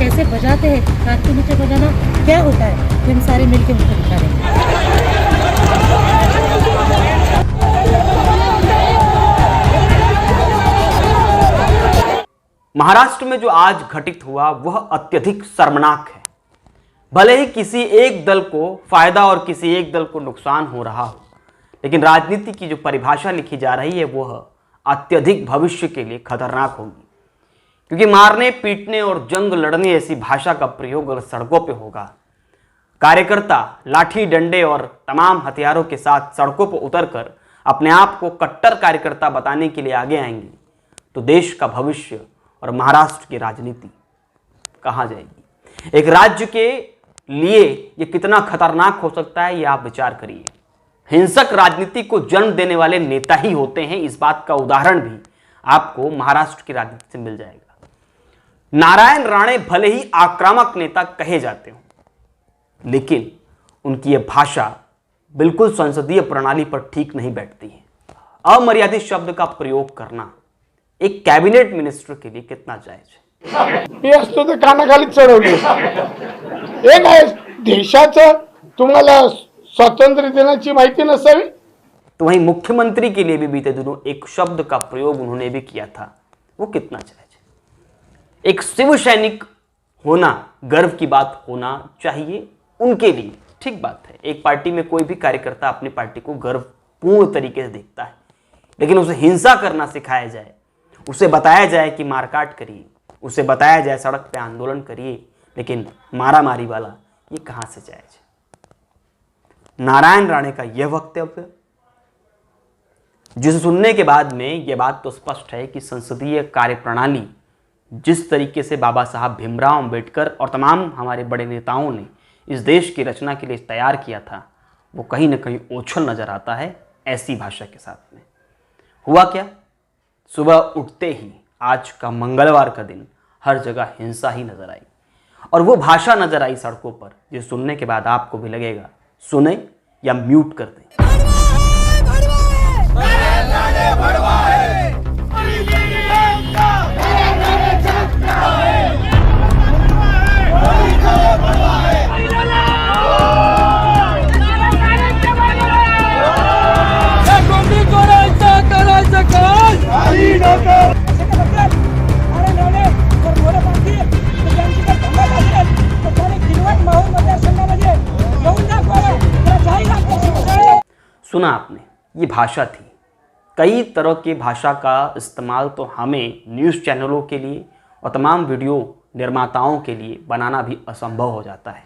कैसे बजाते हैं, कान के नीचे बजाना क्या होता है, हम सारे मिलकर उनको दिखा रहे हैं। महाराष्ट्र में जो आज घटित हुआ वह अत्यधिक शर्मनाक है। भले ही किसी एक दल को फायदा और किसी एक दल को नुकसान हो रहा हो, लेकिन राजनीति की जो परिभाषा लिखी जा रही है वह अत्यधिक भविष्य के लिए खतरनाक होगी। क्योंकि मारने पीटने और जंग लड़ने ऐसी भाषा का प्रयोग अगर सड़कों पे होगा, कार्यकर्ता लाठी डंडे और तमाम हथियारों के साथ सड़कों पर उतरकर अपने आप को कट्टर कार्यकर्ता बताने के लिए आगे आएंगे, तो देश का भविष्य और महाराष्ट्र की राजनीति कहां जाएगी। एक राज्य के लिए यह कितना खतरनाक हो सकता है, यह आप विचार करिए। हिंसक राजनीति को जन्म देने वाले नेता ही होते हैं, इस बात का उदाहरण भी आपको महाराष्ट्र की राजनीति से मिल जाएगा। नारायण राणे भले ही आक्रामक नेता कहे जाते हो, लेकिन उनकी यह भाषा बिल्कुल संसदीय प्रणाली पर ठीक नहीं बैठती है। अमर्यादित शब्द का प्रयोग करना एक कैबिनेट मिनिस्टर के लिए कितना जायज है। मी असतो तर कानाखाली चढवली हे काय देशाचं तुम्हाला स्वातंत्र्य दिनाची माहिती नसावी। तो वहीं मुख्यमंत्री के लिए भी बीते दिनों एक शब्द का प्रयोग उन्होंने भी किया था, वो कितना जायज है। एक शिव सैनिक होना गर्व की बात होना चाहिए उनके लिए, ठीक बात है। एक पार्टी में कोई भी कार्यकर्ता अपनी पार्टी को गर्वपूर्ण तरीके से देखता है, लेकिन उसे हिंसा करना सिखाया जाए, उसे बताया जाए कि मारकाट करिए, उसे बताया जाए सड़क पे आंदोलन करिए, लेकिन मारामारी वाला ये कहां से जायज है। नारायण राणे का यह वक्तव्य, जिसे सुनने के बाद में यह बात तो स्पष्ट है कि संसदीय कार्यप्रणाली जिस तरीके से बाबा साहब भीमराव अंबेडकर और तमाम हमारे बड़े नेताओं ने इस देश की रचना के लिए तैयार किया था, वो कहीं ना कहीं ओछल नजर आता है ऐसी भाषा के साथ में। हुआ क्या, सुबह उठते ही आज का मंगलवार का दिन हर जगह हिंसा ही नजर आई और वो भाषा नजर आई सड़कों पर, जिसे सुनने के बाद आपको भी लगेगा सुने या म्यूट कर दें। सुना आपने, ये भाषा थी। कई तरह की भाषा का इस्तेमाल तो हमें न्यूज़ चैनलों के लिए और तमाम वीडियो निर्माताओं के लिए बनाना भी असंभव हो जाता है,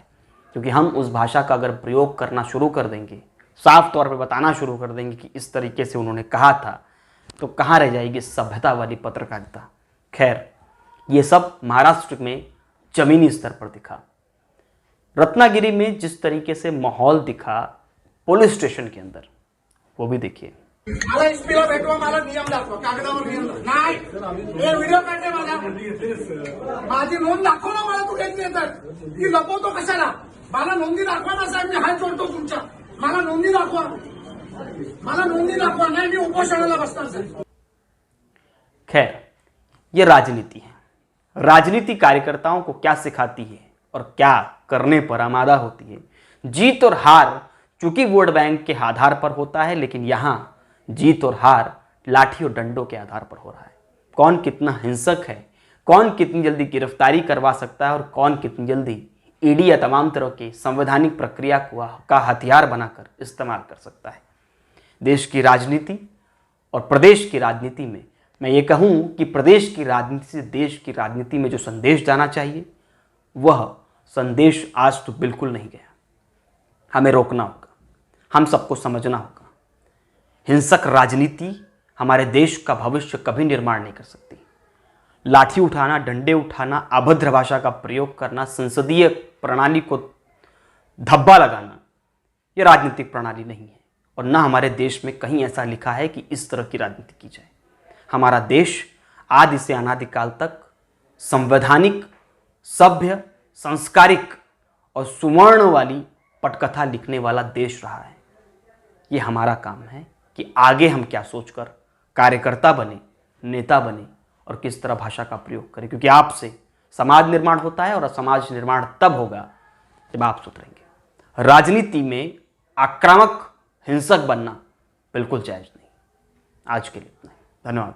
क्योंकि हम उस भाषा का अगर प्रयोग करना शुरू कर देंगे, साफ तौर पे बताना शुरू कर देंगे कि इस तरीके से उन्होंने कहा था, तो कहाँ रह जाएगी सभ्यता वाली पत्रकारिता। खैर, ये सब महाराष्ट्र में जमीनी स्तर पर दिखा। रत्नागिरी में जिस तरीके से माहौल दिखा पुलिस स्टेशन के अंदर, वो भी देखिए। मला एसपीला भेटवा, मला नियम दाखवा, कागदावर नियम नाही, हे व्हिडिओ काढले मला, माझी नोंद दाखव ना मला, तू घेतली तर ती लपवतो कशाला, मला नोंदी दाखवा ना साहेब, मी हात जोडतो तुमच्या, मला नोंदी दाखवा, मला नोंदी दाखवा, नाही मी उपोषणाला बसणार साहेब। खैर, ये राजनीति है। राजनीति कार्यकर्ताओं को क्या सिखाती है और क्या करने पर आमादा होती है। जीत और हार चूंकि वोट बैंक के आधार पर होता है, लेकिन यहां जीत और हार लाठी और डंडों के आधार पर हो रहा है। कौन कितना हिंसक है, कौन कितनी जल्दी गिरफ्तारी करवा सकता है और कौन कितनी जल्दी ईडी या तमाम तरह की संवैधानिक प्रक्रिया का हथियार बनाकर इस्तेमाल कर सकता है। देश की राजनीति और प्रदेश की राजनीति में मैं ये कहूँ कि प्रदेश की राजनीति से देश की राजनीति में जो संदेश जाना चाहिए, वह संदेश आज तो बिल्कुल नहीं गया। हमें रोकना होगा, हम सबको समझना होगा। हिंसक राजनीति हमारे देश का भविष्य कभी निर्माण नहीं कर सकती। लाठी उठाना, डंडे उठाना, अभद्र भाषा का प्रयोग करना, संसदीय प्रणाली को धब्बा लगाना, यह राजनीतिक प्रणाली नहीं है और ना हमारे देश में कहीं ऐसा लिखा है कि इस तरह की राजनीति की जाए। हमारा देश आदि से अनादिकाल तक संवैधानिक, सभ्य, संस्कारिक और सुवर्ण वाली पटकथा लिखने वाला देश रहा है। ये हमारा काम है कि आगे हम क्या सोचकर कार्यकर्ता बने, नेता बने और किस तरह भाषा का प्रयोग करें, क्योंकि आपसे समाज निर्माण होता है और समाज निर्माण तब होगा जब आप सुधरेंगे। राजनीति में आक्रामक हिंसक बनना बिल्कुल जायज नहीं। आज के लिए इतना ही। धन्यवाद।